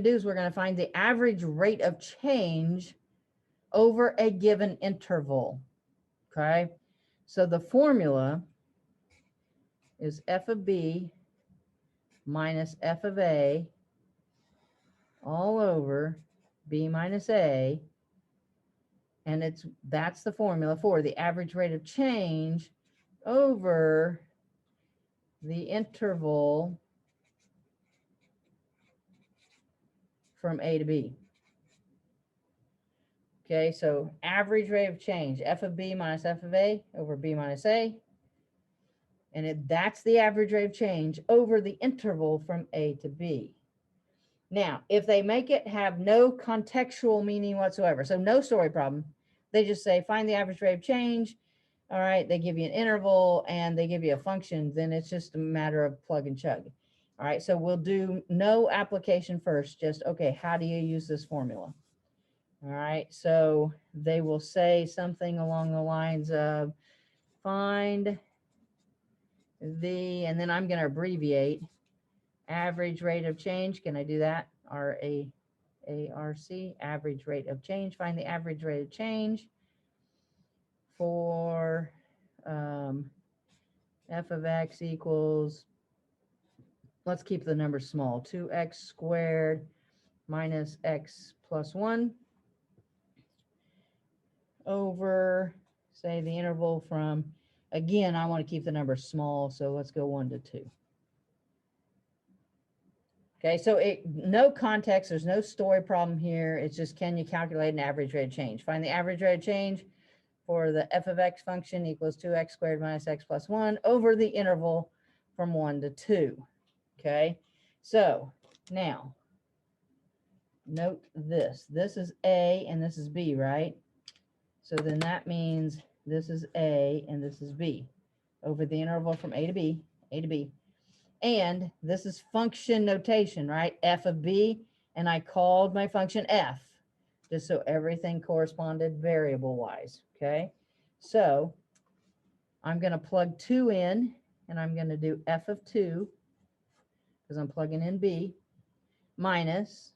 going to do is we're going to find the average rate of change over a given interval. Okay, so the formula is f of b minus f of a all over b minus a, and that's the formula for the average rate of change over the interval from A to B. Okay, so average rate of change, f of b minus f of a over b minus a. And that's the average rate of change over the interval from A to B. Now, if they make it have no contextual meaning whatsoever, so no story problem, they just say find the average rate of change. All right, they give you an interval and they give you a function, then it's just a matter of plug and chug. All right, so we'll do no application first, just, okay, how do you use this formula? All right, so they will say something along the lines of find the, and then I'm going to abbreviate, average rate of change. Can I do that? RARC, average rate of change. Find the average rate of change for f of x equals, let's keep the number small, 2x squared minus x plus 1 over, say, the interval from, again, I want to keep the number small, so let's go 1 to 2. Okay, so no context, there's no story problem here. It's just, can you calculate an average rate of change? Find the average rate of change for the f of x function equals 2x squared minus x plus 1 over the interval from 1 to 2. Okay, so now note this. This is A and this is B, right? So then that means this is A and this is B over the interval from A to B, A to B. And this is function notation, right? F of B, and I called my function f, just so everything corresponded variable-wise, okay? So I'm going to plug 2 in, and I'm going to do f of 2, because I'm plugging in B, minus,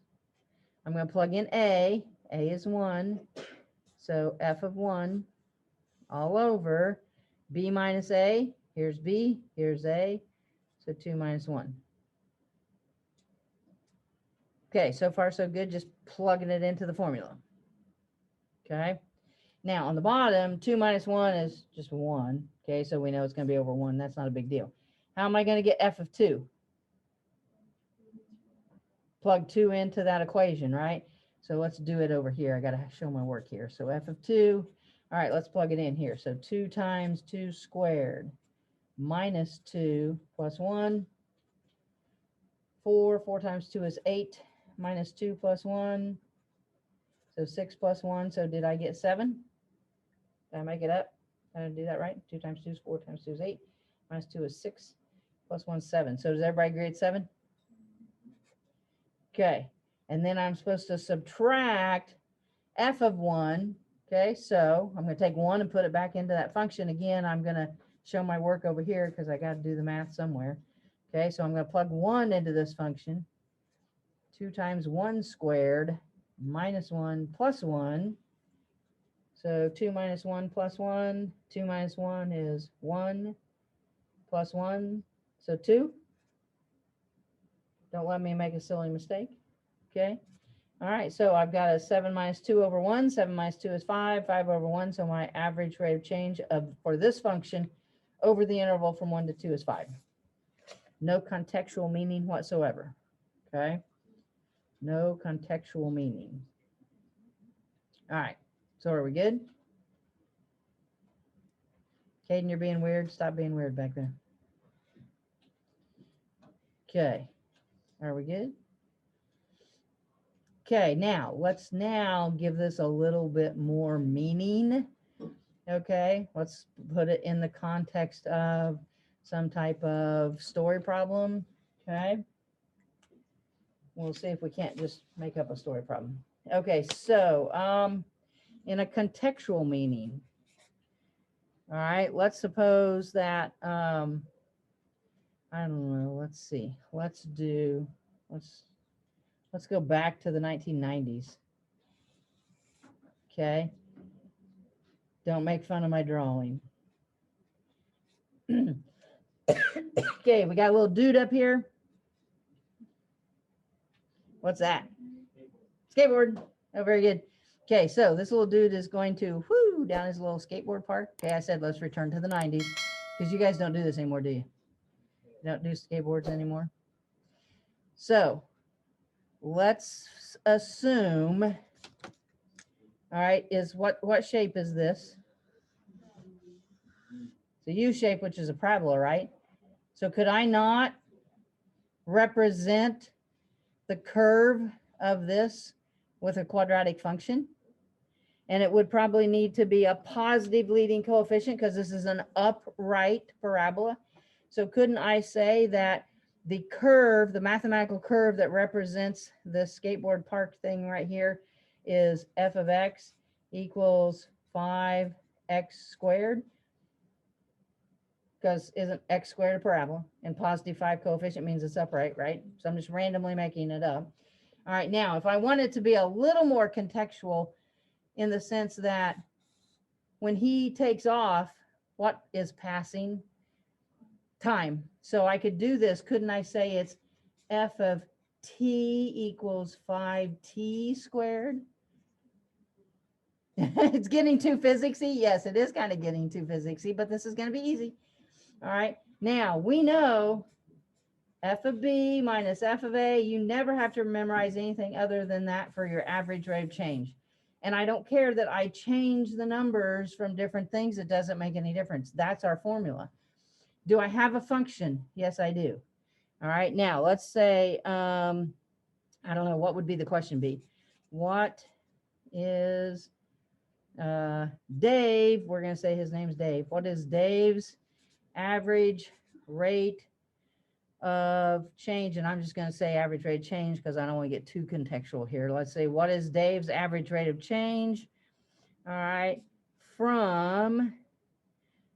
I'm going to plug in A is 1, so f of 1 all over B minus A, here's B, here's A, so 2 minus 1. Okay, so far so good, just plugging it into the formula. Okay, now on the bottom, 2 minus 1 is just 1. Okay, so we know it's going to be over 1. That's not a big deal. How am I going to get f of 2? Plug 2 into that equation, right? So let's do it over here. I got to show my work here. So f of 2, all right, let's plug it in here. So 2 times 2 squared minus 2 plus 1, 4 times 2 is 8, minus 2 plus 1, so 6 plus 1. So did I get 7? Did I make it up? Did I do that right? 2 times 2 is 4 times 2 is 8, minus 2 is 6, plus 1 is 7. So does everybody agree it's 7? Okay, and then I'm supposed to subtract f of 1. Okay, so I'm going to take 1 and put it back into that function. Again, I'm going to show my work over here because I got to do the math somewhere. Okay, so I'm going to plug 1 into this function. 2 times 1 squared minus 1 plus 1. So 2 minus 1 plus 1. 2 minus 1 is 1 plus 1. So 2. Don't let me make a silly mistake. Okay. All right, so I've got a 7 minus 2 over 1. 7 minus 2 is 5. 5 over 1. So my average rate of change for this function over the interval from 1 to 2 is 5. No contextual meaning whatsoever. Okay. No contextual meaning. All right, so are we good? Caden, you're being weird. Stop being weird back there. Okay, are we good? Okay, now let's give this a little bit more meaning. Okay, let's put it in the context of some type of story problem. Okay, we'll see if we can't just make up a story problem. Okay, so in a contextual meaning, all right, let's suppose that I don't know, let's see, let's Let's go back to the 1990s. Okay. Don't make fun of my drawing. Okay, we got a little dude up here. What's that? Skateboard. Oh, very good. Okay, so this little dude is going to whoo down his little skateboard park. Okay, I said let's return to the 90s because you guys don't do this anymore, do you? You don't do skateboards anymore. So let's assume, all right, is what shape is this? It's a U shape, which is a parabola, right? So could I not represent the curve of this with a quadratic function? And it would probably need to be a positive leading coefficient because this is an upright parabola. So couldn't I say that the curve, the mathematical curve that represents the skateboard park thing right here is f of x equals 5x squared? Because isn't x squared a parabola? And positive 5 coefficient means it's upright, right? So I'm just randomly making it up. All right, now if I want it to be a little more contextual in the sense that when he takes off, what is passing? Time. So I could do this, couldn't I say it's f of t equals 5t squared? It's getting too physicsy. Yes, it is kind of getting too physicsy, but this is going to be easy. All right. Now we know f of b minus f of a. You never have to memorize anything other than that for your average rate of change. And I don't care that I change the numbers from different things. It doesn't make any difference. That's our formula. Do I have a function? Yes, I do. All right. Now let's say, I don't know, what would be the question be? What is Dave? We're going to say his name's Dave. What is Dave's average rate of change? And I'm just going to say average rate of change because I don't want to get too contextual here. Let's say, what is Dave's average rate of change? All right, from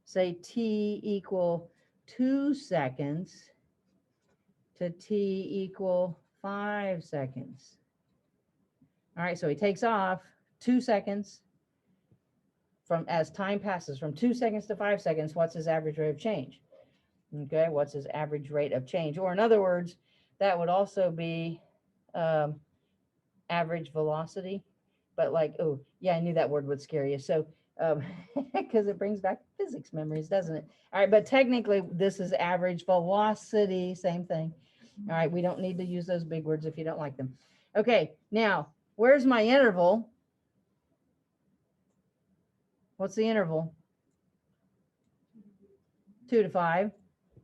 say t equal 2 seconds to t equal 5 seconds. All right, so he takes off 2 seconds. From as time passes from 2 seconds to 5 seconds, what's his average rate of change? Okay, what's his average rate of change? Or in other words, that would also be average velocity. But like, oh, yeah, I knew that word would scare you. So, because it brings back physics memories, doesn't it? All right, but technically, this is average velocity, same thing. All right, we don't need to use those big words if you don't like them. Okay, now, where's my interval? What's the interval? 2 to 5.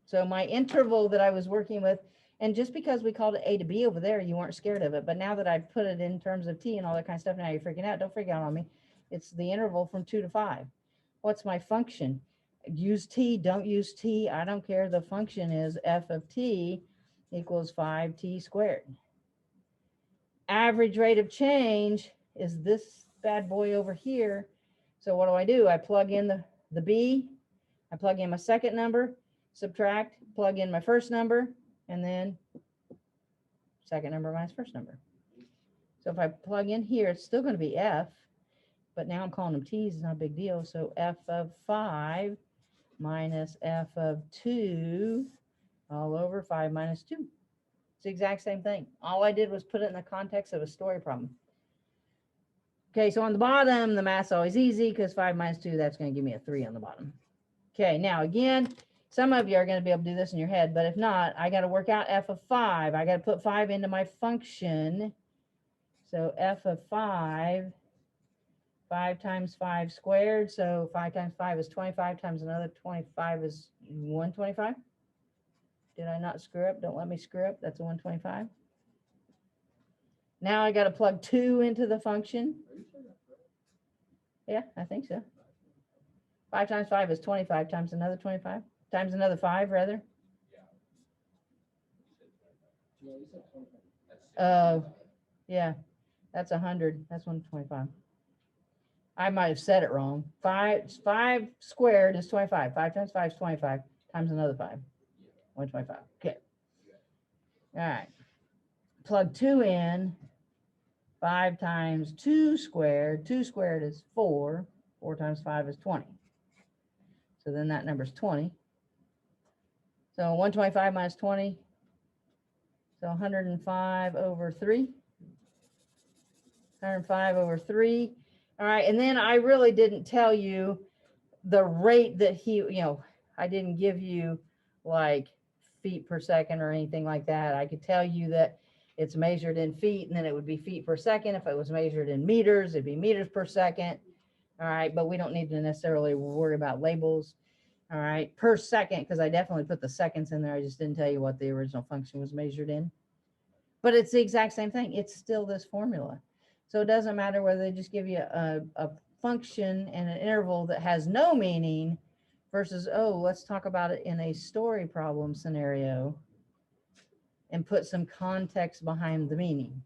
So my interval that I was working with, and just because we called it A to B over there, you weren't scared of it. But now that I've put it in terms of T and all that kind of stuff, now you're freaking out. Don't freak out on me. It's the interval from 2 to 5. What's my function? Use T, don't use T. I don't care. The function is f of T equals 5t squared. Average rate of change is this bad boy over here. So what do? I plug in the B. I plug in my second number, subtract, plug in my first number, and then second number minus first number. So if I plug in here, it's still going to be f, but now I'm calling them t's. It's not a big deal. So f of 5 minus f of 2 all over 5 minus 2. It's the exact same thing. All I did was put it in the context of a story problem. Okay, so on the bottom, the math's always easy because 5 minus 2, that's going to give me a 3 on the bottom. Okay, now again, some of you are going to be able to do this in your head, but if not, I got to work out f of 5. I got to put 5 into my function. So f of 5, 5 times 5 squared. So 5 times 5 is 25 times another 25 is 125. Did I not screw up? Don't let me screw up. That's a 125. Now I got to plug 2 into the function. Yeah, I think so. 5 times 5 is 25 times another 25 times another 5 rather. Yeah, that's 100. That's 125. I might have said it wrong. 5 squared is 25. 5 times 5 is 25 times another 5. 125. Okay. All right. plug 2 in, 5 times 2 squared. 2 squared is 4. 4 times 5 is 20. So then that number is 20. So 125 minus 20. So 105 over 3. 105 over 3. All right. And then I really didn't tell you the rate that I didn't give you like feet per second or anything like that. I could tell you that it's measured in feet, and then it would be feet per second. If it was measured in meters, it'd be meters per second. All right. But we don't need to necessarily worry about labels. All right. Per second, because I definitely put the seconds in there. I just didn't tell you what the original function was measured in. But it's the exact same thing. It's still this formula. So it doesn't matter whether they just give you a function and an interval that has no meaning versus, oh, let's talk about it in a story problem scenario and put some context behind the meaning.